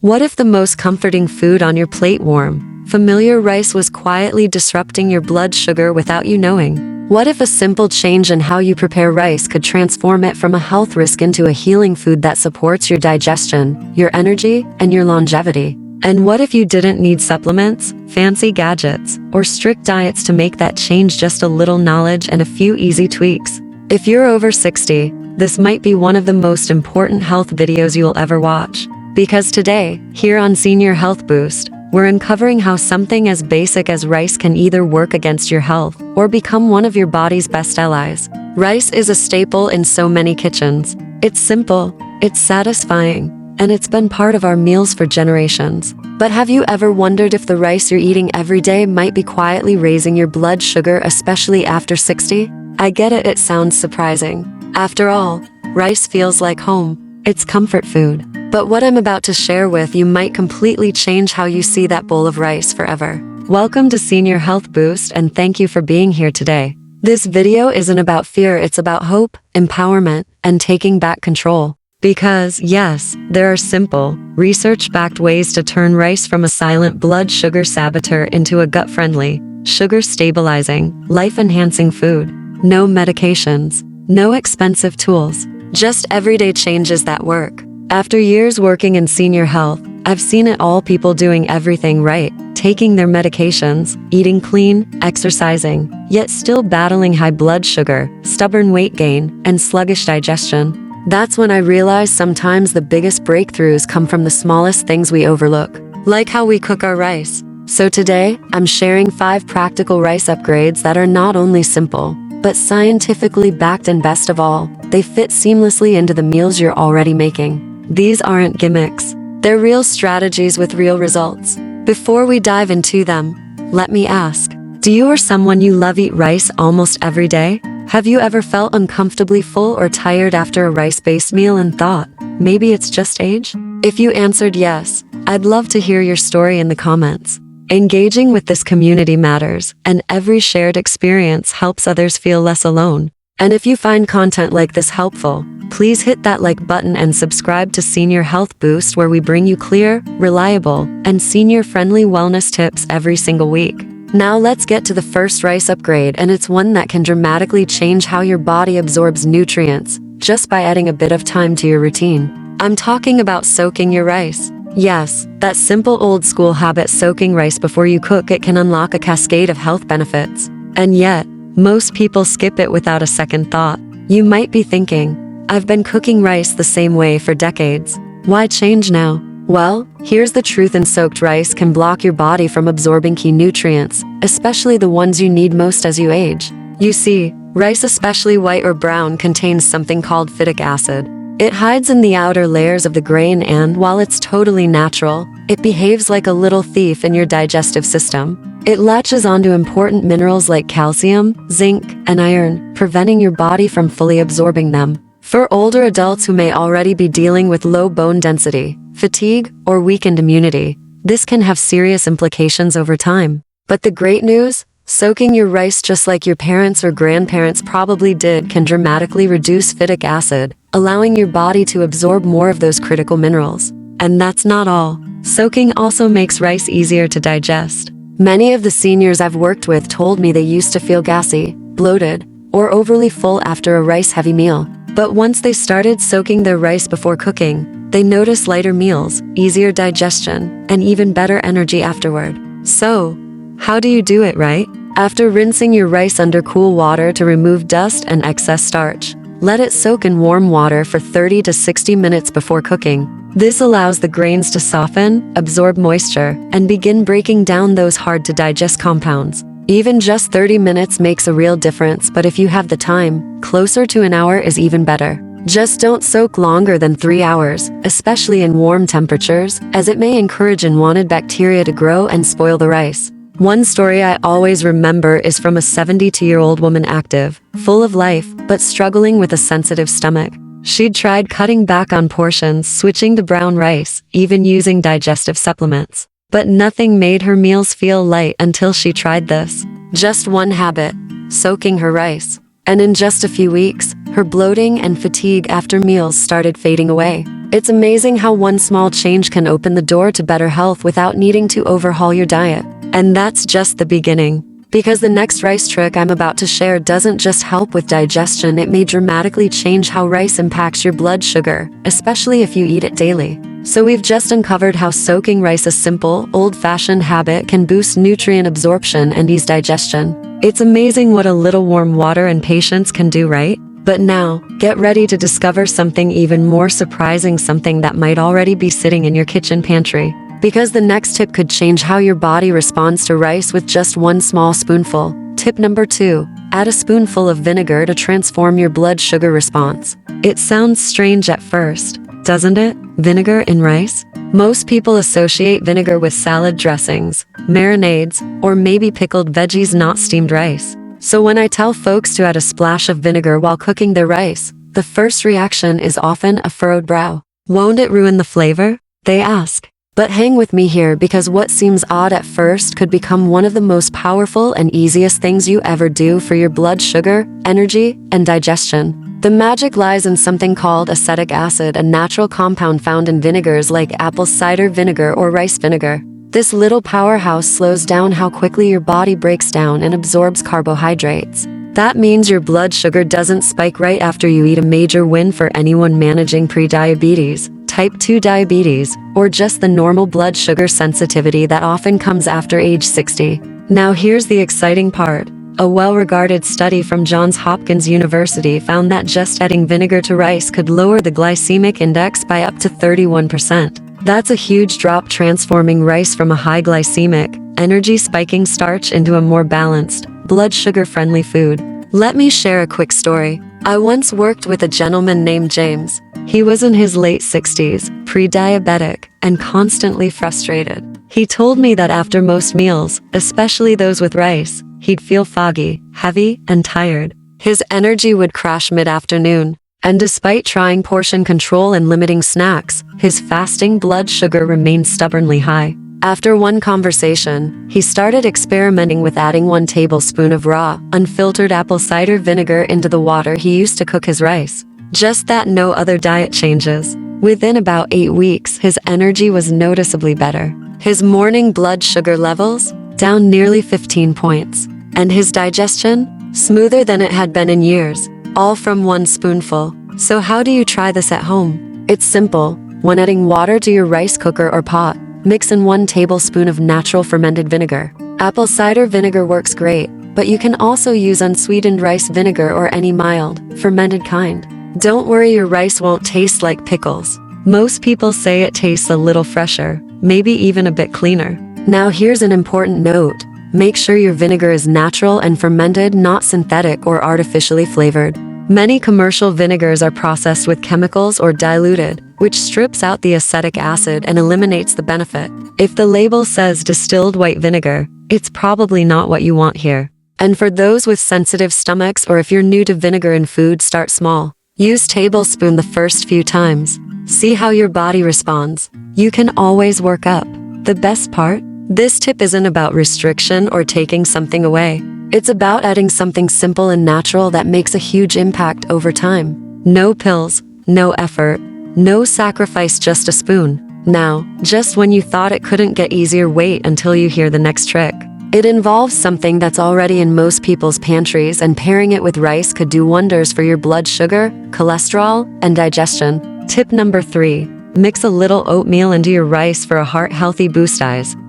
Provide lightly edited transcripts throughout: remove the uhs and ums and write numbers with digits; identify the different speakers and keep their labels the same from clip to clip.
Speaker 1: What if the most comforting food on your plate, warm, familiar rice, was quietly disrupting your blood sugar without you knowing? What if a simple change in how you prepare rice could transform it from a health risk into a healing food that supports your digestion, your energy, and your longevity? And what if you didn't need supplements, fancy gadgets, or strict diets to make that change? Just a little knowledge and a few easy tweaks. If you're over 60, this might be one of the most important health videos you'll ever watch. Because today, here on Senior Health Boost, we're uncovering how something as basic as rice can either work against your health or become one of your body's best allies. Rice is a staple in so many kitchens. It's simple, it's satisfying, and it's been part of our meals for generations. But have you ever wondered if the rice you're eating every day might be quietly raising your blood sugar, especially after 60? I get it, it sounds surprising. After all, rice feels like home. It's comfort food. But what I'm about to share with you might completely change how you see that bowl of rice forever. Welcome to Senior Health Boost, and thank you for being here today. This video isn't about fear, it's about hope, empowerment, and taking back control. Because, yes, there are simple, research-backed ways to turn rice from a silent blood sugar saboteur into a gut-friendly, sugar-stabilizing, life-enhancing food. No medications, no expensive tools, just everyday changes that work. After years working in senior health, I've seen it all: people doing everything right, taking their medications, eating clean, exercising, yet still battling high blood sugar, stubborn weight gain, and sluggish digestion. That's when I realized sometimes the biggest breakthroughs come from the smallest things we overlook, like how we cook our rice. So today, I'm sharing 5 practical rice upgrades that are not only simple, but scientifically backed, and best of all, they fit seamlessly into the meals you're already making. These aren't gimmicks. They're real strategies with real results. Before we dive into them, let me ask, do you or someone you love eat rice almost every day? Have you ever felt uncomfortably full or tired after a rice-based meal and thought, maybe it's just age? If you answered yes, I'd love to hear your story in the comments. Engaging with this community matters, and every shared experience helps others feel less alone. And if you find content like this helpful, please hit that like button and subscribe to Senior Health Boost, where we bring you clear, reliable, and senior-friendly wellness tips every single week. Now let's get to the first rice upgrade, and it's one that can dramatically change how your body absorbs nutrients, just by adding a bit of time to your routine. I'm talking about soaking your rice. Yes, that simple old-school habit, soaking rice before you cook it, can unlock a cascade of health benefits. And yet, most people skip it without a second thought. You might be thinking, I've been cooking rice the same way for decades. Why change now? Well, here's the truth: soaked rice can block your body from absorbing key nutrients, especially the ones you need most as you age. You see, rice, especially white or brown, contains something called phytic acid. It hides in the outer layers of the grain, and while it's totally natural, it behaves like a little thief in your digestive system. It latches onto important minerals like calcium, zinc, and iron, preventing your body from fully absorbing them. For older adults who may already be dealing with low bone density, fatigue, or weakened immunity, this can have serious implications over time. But the great news? Soaking your rice, just like your parents or grandparents probably did, can dramatically reduce phytic acid, allowing your body to absorb more of those critical minerals. And that's not all. Soaking also makes rice easier to digest. Many of the seniors I've worked with told me they used to feel gassy, bloated, or overly full after a rice-heavy meal. But once they started soaking their rice before cooking, they noticed lighter meals, easier digestion, and even better energy afterward. So, how do you do it right? After rinsing your rice under cool water to remove dust and excess starch, let it soak in warm water for 30 to 60 minutes before cooking. This allows the grains to soften, absorb moisture, and begin breaking down those hard-to-digest compounds. Even just 30 minutes makes a real difference, but if you have the time, closer to an hour is even better. Just don't soak longer than 3 hours, especially in warm temperatures, as it may encourage unwanted bacteria to grow and spoil the rice. One story I always remember is from a 72-year-old woman, active, full of life, but struggling with a sensitive stomach. She'd tried cutting back on portions, switching to brown rice, even using digestive supplements. But nothing made her meals feel light until she tried this. Just one habit: soaking her rice. And in just a few weeks, her bloating and fatigue after meals started fading away. It's amazing how one small change can open the door to better health without needing to overhaul your diet. And that's just the beginning. Because the next rice trick I'm about to share doesn't just help with digestion, it may dramatically change how rice impacts your blood sugar, especially if you eat it daily. So we've just uncovered how soaking rice, a simple, old-fashioned habit, can boost nutrient absorption and ease digestion. It's amazing what a little warm water and patience can do, right? But now, get ready to discover something even more surprising, something that might already be sitting in your kitchen pantry. Because the next tip could change how your body responds to rice with just one small spoonful. Tip number 2. Add a spoonful of vinegar to transform your blood sugar response. It sounds strange at first, doesn't it? Vinegar in rice? Most people associate vinegar with salad dressings, marinades, or maybe pickled veggies, not steamed rice. So when I tell folks to add a splash of vinegar while cooking their rice, the first reaction is often a furrowed brow. Won't it ruin the flavor? They ask. But hang with me here, because what seems odd at first could become one of the most powerful and easiest things you ever do for your blood sugar, energy, and digestion. The magic lies in something called acetic acid, a natural compound found in vinegars like apple cider vinegar or rice vinegar. This little powerhouse slows down how quickly your body breaks down and absorbs carbohydrates. That means your blood sugar doesn't spike right after you eat, a major win for anyone managing prediabetes, type 2 diabetes, or just the normal blood sugar sensitivity that often comes after age 60. Now here's the exciting part. A well-regarded study from Johns Hopkins University found that just adding vinegar to rice could lower the glycemic index by up to 31%. That's a huge drop, transforming rice from a high glycemic, energy-spiking starch into a more balanced, blood sugar-friendly food. Let me share a quick story. I once worked with a gentleman named James. He was in his late 60s, pre-diabetic, and constantly frustrated. He told me that after most meals, especially those with rice, he'd feel foggy, heavy, and tired. His energy would crash mid-afternoon. And despite trying portion control and limiting snacks, his fasting blood sugar remained stubbornly high. After one conversation, he started experimenting with adding 1 tablespoon of raw, unfiltered apple cider vinegar into the water he used to cook his rice. Just that, no other diet changes. Within about 8 weeks, his energy was noticeably better. His morning blood sugar levels down nearly 15 points. And his digestion smoother than it had been in years. All from 1 spoonful. So how do you try this at home? It's simple. When adding water to your rice cooker or pot, mix in 1 tablespoon of natural fermented vinegar. Apple cider vinegar works great, but you can also use unsweetened rice vinegar or any mild, fermented kind. Don't worry, your rice won't taste like pickles. Most people say it tastes a little fresher, maybe even a bit cleaner. Now here's an important note. Make sure your vinegar is natural and fermented, not synthetic or artificially flavored. Many commercial vinegars are processed with chemicals or diluted, which strips out the acetic acid and eliminates the benefit. If the label says distilled white vinegar, it's probably not what you want here. And for those with sensitive stomachs, or if you're new to vinegar in food, start small. Use tablespoon the first few times. See how your body responds. You can always work up. The best part? This tip isn't about restriction or taking something away. It's about adding something simple and natural that makes a huge impact over time. No pills, no effort, no sacrifice, just a spoon. Now, just when you thought it couldn't get easier, wait until you hear the next trick. It involves something that's already in most people's pantries, and pairing it with rice could do wonders for your blood sugar, cholesterol, and digestion. Tip number 3. Mix a little oatmeal into your rice for a heart-healthy boost.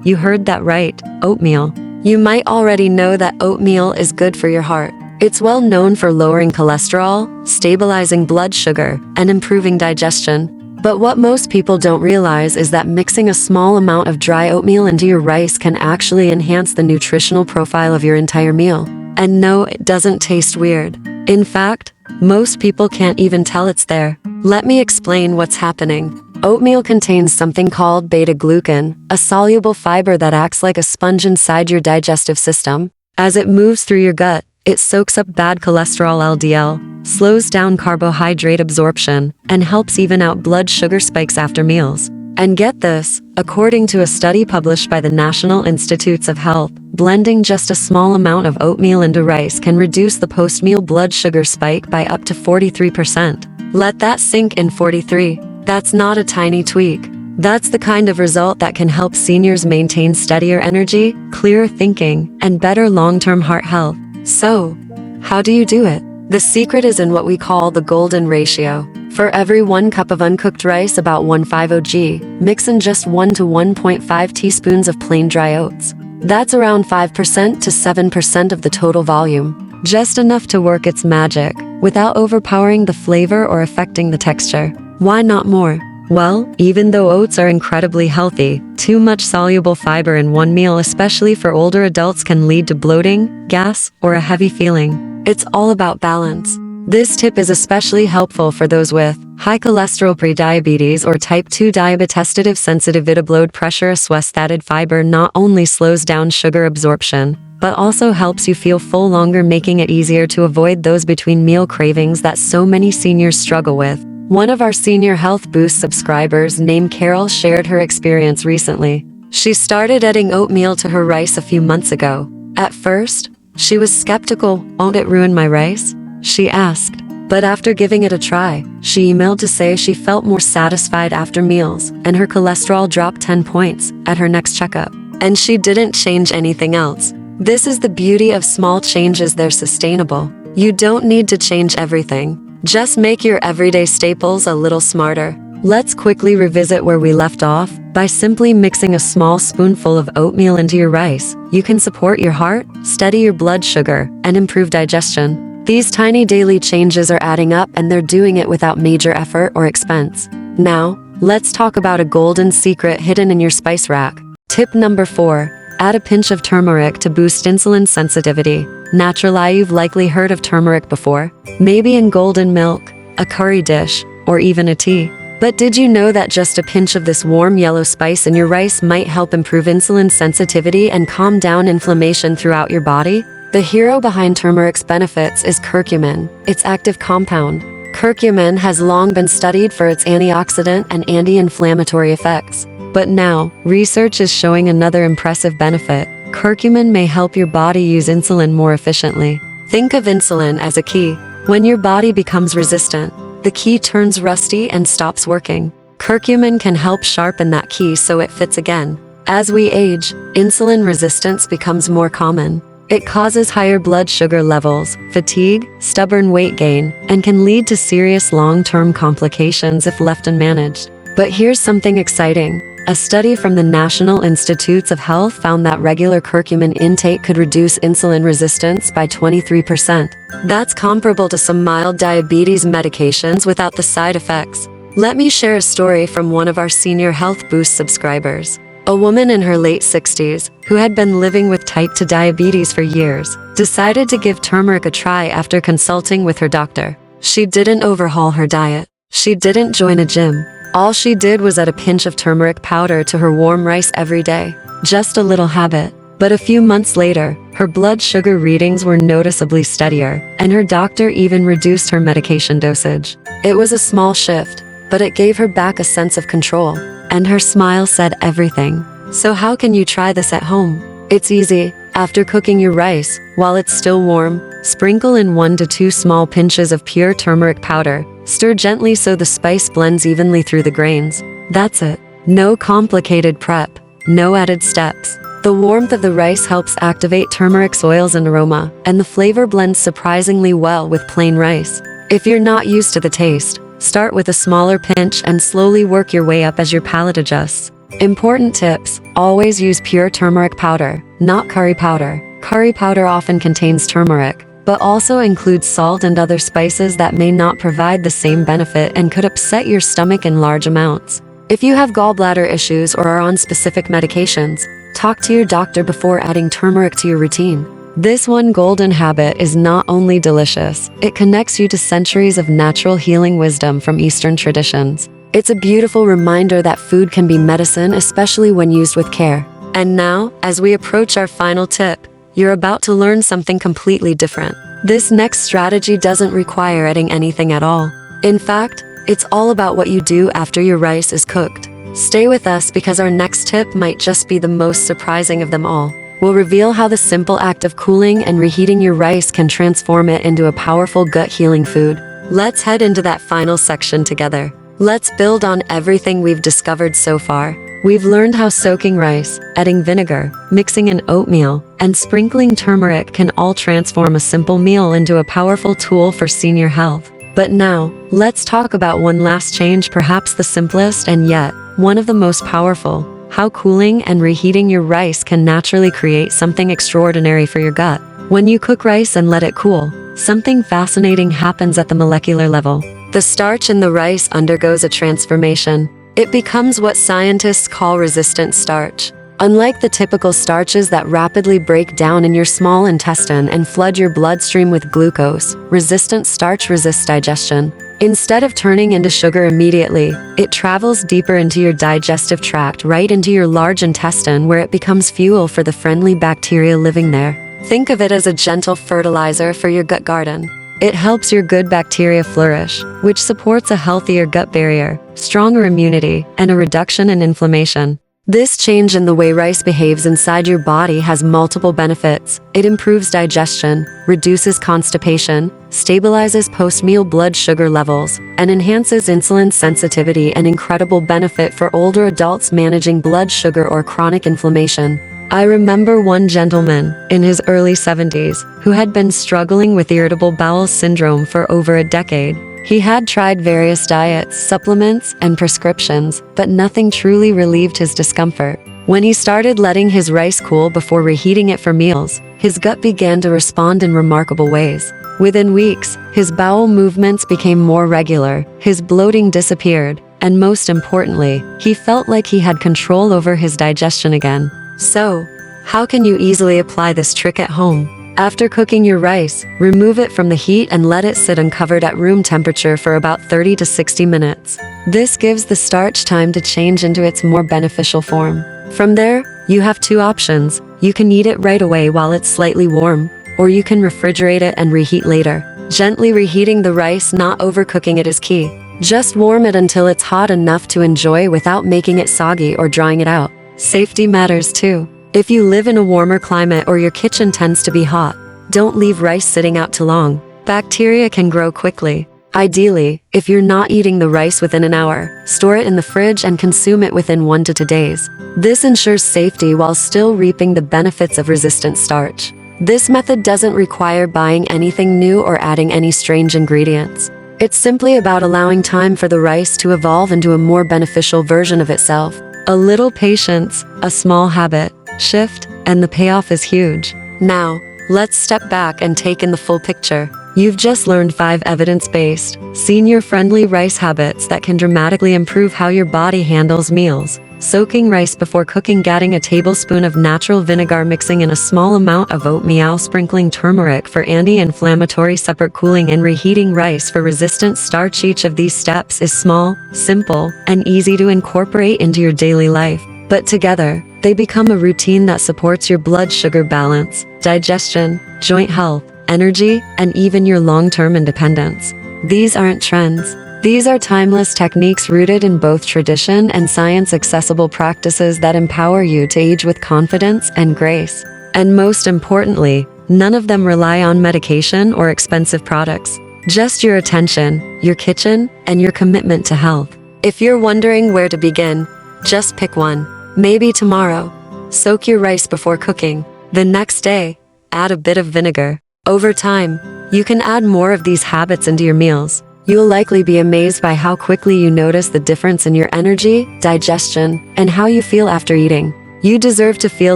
Speaker 1: You heard that right, oatmeal. You might already know that oatmeal is good for your heart. It's well known for lowering cholesterol, stabilizing blood sugar, and improving digestion. But what most people don't realize is that mixing a small amount of dry oatmeal into your rice can actually enhance the nutritional profile of your entire meal. And no, it doesn't taste weird. In fact, most people can't even tell it's there. Let me explain what's happening. Oatmeal contains something called beta-glucan, a soluble fiber that acts like a sponge inside your digestive system. As it moves through your gut, it soaks up bad cholesterol LDL, slows down carbohydrate absorption, and helps even out blood sugar spikes after meals. And get this, according to a study published by the National Institutes of Health, blending just a small amount of oatmeal into rice can reduce the post-meal blood sugar spike by up to 43%. Let that sink in. 43. That's not a tiny tweak. That's the kind of result that can help seniors maintain steadier energy, clearer thinking, and better long-term heart health. So, how do you do it? The secret is in what we call the golden ratio. For every 1 cup of uncooked rice, about 150 g, mix in just 1 to 1.5 teaspoons of plain dry oats. That's around 5% to 7% of the total volume. Just enough to work its magic, without overpowering the flavor or affecting the texture. Why not more? Well, even though oats are incredibly healthy, too much soluble fiber in one meal, especially for older adults, can lead to bloating, gas, or a heavy feeling. It's all about balance. This tip is especially helpful for those with high cholesterol, prediabetes, or type 2 diabetes. Sensitivity to blood pressure. Associated fiber not only slows down sugar absorption, but also helps you feel full longer, making it easier to avoid those between meal cravings that so many seniors struggle with. One of our Senior Health Boost subscribers named Carol shared her experience recently. She started adding oatmeal to her rice a few months ago. At first, she was skeptical. Won't it ruin my rice? She asked. But after giving it a try, she emailed to say she felt more satisfied after meals, and her cholesterol dropped 10 points at her next checkup. And she didn't change anything else. This is the beauty of small changes. They're sustainable. You don't need to change everything. Just make your everyday staples a little smarter. Let's quickly revisit where we left off. By simply mixing a small spoonful of oatmeal into your rice, you can support your heart, steady your blood sugar, and improve digestion. These tiny daily changes are adding up, and they're doing it without major effort or expense. Now, let's talk about a golden secret hidden in your spice rack. Tip number 4. Add a pinch of turmeric to boost insulin sensitivity. Naturally, you've likely heard of turmeric before, maybe in golden milk, a curry dish, or even a tea. But did you know that just a pinch of this warm yellow spice in your rice might help improve insulin sensitivity and calm down inflammation throughout your body? The hero behind turmeric's benefits is curcumin, its active compound. Curcumin has long been studied for its antioxidant and anti-inflammatory effects. But now, research is showing another impressive benefit. Curcumin may help your body use insulin more efficiently. Think of insulin as a key. When your body becomes resistant, the key turns rusty and stops working. Curcumin can help sharpen that key so it fits again. As we age, insulin resistance becomes more common. It causes higher blood sugar levels, fatigue, stubborn weight gain, and can lead to serious long-term complications if left unmanaged. But here's something exciting. A study from the National Institutes of Health found that regular curcumin intake could reduce insulin resistance by 23%. That's comparable to some mild diabetes medications without the side effects. Let me share a story from one of our Senior Health Boost subscribers. A woman in her late 60s, who had been living with type 2 diabetes for years, decided to give turmeric a try after consulting with her doctor. She didn't overhaul her diet. She didn't join a gym. All she did was add a pinch of turmeric powder to her warm rice every day. Just a little habit. But a few months later, her blood sugar readings were noticeably steadier, and her doctor even reduced her medication dosage. It was a small shift, but it gave her back a sense of control. And her smile said everything. So how can you try this at home? It's easy. After cooking your rice, while it's still warm, sprinkle in 1 to 2 small pinches of pure turmeric powder. Stir gently so the spice blends evenly through the grains. That's it. No complicated prep. No added steps. The warmth of the rice helps activate turmeric's oils and aroma, and the flavor blends surprisingly well with plain rice. If you're not used to the taste, start with a smaller pinch and slowly work your way up as your palate adjusts. Important tips: always use pure turmeric powder, not curry powder. Curry powder often contains turmeric, but also includes salt and other spices that may not provide the same benefit and could upset your stomach in large amounts. If you have gallbladder issues or are on specific medications, talk to your doctor before adding turmeric to your routine. This one golden habit is not only delicious, it connects you to centuries of natural healing wisdom from Eastern traditions. It's a beautiful reminder that food can be medicine, especially when used with care. And now, as we approach our final tip, you're about to learn something completely different. This next strategy doesn't require adding anything at all. In fact, it's all about what you do after your rice is cooked. Stay with us because our next tip might just be the most surprising of them all. We'll reveal how the simple act of cooling and reheating your rice can transform it into a powerful gut-healing food. Let's head into that final section together. Let's build on everything we've discovered so far. We've learned how soaking rice, adding vinegar, mixing in oatmeal, and sprinkling turmeric can all transform a simple meal into a powerful tool for senior health. But now, let's talk about one last change, perhaps the simplest and yet one of the most powerful: how cooling and reheating your rice can naturally create something extraordinary for your gut. When you cook rice and let it cool, something fascinating happens at the molecular level. The starch in the rice undergoes a transformation. It becomes what scientists call resistant starch. Unlike the typical starches that rapidly break down in your small intestine and flood your bloodstream with glucose, resistant starch resists digestion. Instead of turning into sugar immediately, it travels deeper into your digestive tract, right into your large intestine, where it becomes fuel for the friendly bacteria living there. Think of it as a gentle fertilizer for your gut garden. It helps your good bacteria flourish, which supports a healthier gut barrier, stronger immunity, and a reduction in inflammation. This change in the way rice behaves inside your body has multiple benefits. It improves digestion, reduces constipation, stabilizes post-meal blood sugar levels, and enhances insulin sensitivity, an incredible benefit for older adults managing blood sugar or chronic inflammation. I remember one gentleman, in his early 70s, who had been struggling with irritable bowel syndrome for over a decade. He had tried various diets, supplements, and prescriptions, but nothing truly relieved his discomfort. When he started letting his rice cool before reheating it for meals, his gut began to respond in remarkable ways. Within weeks, his bowel movements became more regular, his bloating disappeared, and most importantly, he felt like he had control over his digestion again. So, how can you easily apply this trick at home? After cooking your rice, remove it from the heat and let it sit uncovered at room temperature for about 30 to 60 minutes. This gives the starch time to change into its more beneficial form. From there, you have two options. You can eat it right away while it's slightly warm, or you can refrigerate it and reheat later. Gently reheating the rice, not overcooking it, is key. Just warm it until it's hot enough to enjoy without making it soggy or drying it out. Safety matters too. If you live in a warmer climate or your kitchen tends to be hot, don't leave rice sitting out too long. Bacteria can grow quickly. Ideally, if you're not eating the rice within an hour, store it in the fridge and consume it within 1 to 2 days. This ensures safety while still reaping the benefits of resistant starch. This method doesn't require buying anything new or adding any strange ingredients. It's simply about allowing time for the rice to evolve into a more beneficial version of itself. A little patience, a small habit shift, and the payoff is huge. Now, let's step back and take in the full picture. You've just learned 5 evidence-based, senior-friendly rice habits that can dramatically improve how your body handles meals. Soaking rice before cooking, adding a tablespoon of natural vinegar, mixing in a small amount of oatmeal, sprinkling turmeric for anti-inflammatory support, cooling and reheating rice for resistant starch. Each of these steps is small, simple, and easy to incorporate into your daily life. But together, they become a routine that supports your blood sugar balance, digestion, joint health, energy, and even your long-term independence. These aren't trends. These are timeless techniques rooted in both tradition and science, accessible practices that empower you to age with confidence and grace. And most importantly, none of them rely on medication or expensive products. Just your attention, your kitchen, and your commitment to health. If you're wondering where to begin, just pick one. Maybe tomorrow, soak your rice before cooking. The next day, add a bit of vinegar. Over time, you can add more of these habits into your meals. You'll likely be amazed by how quickly you notice the difference in your energy, digestion, and how you feel after eating. You deserve to feel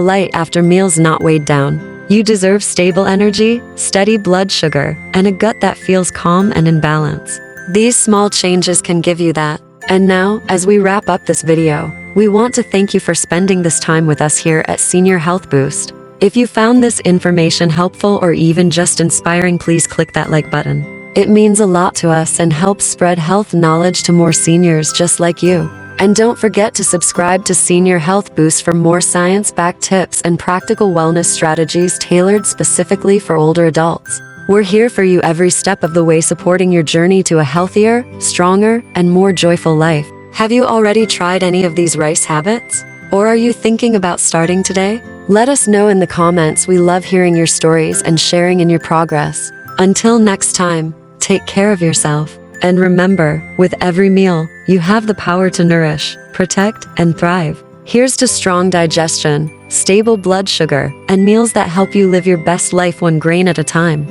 Speaker 1: light after meals, not weighed down. You deserve stable energy, steady blood sugar, and a gut that feels calm and in balance. These small changes can give you that. And now, as we wrap up this video, we want to thank you for spending this time with us here at Senior Health Boost. If you found this information helpful or even just inspiring, please click that like button. It means a lot to us and helps spread health knowledge to more seniors just like you. And don't forget to subscribe to Senior Health Boost for more science-backed tips and practical wellness strategies tailored specifically for older adults. We're here for you every step of the way, supporting your journey to a healthier, stronger, and more joyful life. Have you already tried any of these rice habits? Or are you thinking about starting today? Let us know in the comments. We love hearing your stories and sharing in your progress. Until next time, take care of yourself. And remember, with every meal, you have the power to nourish, protect, and thrive. Here's to strong digestion, stable blood sugar, and meals that help you live your best life one grain at a time.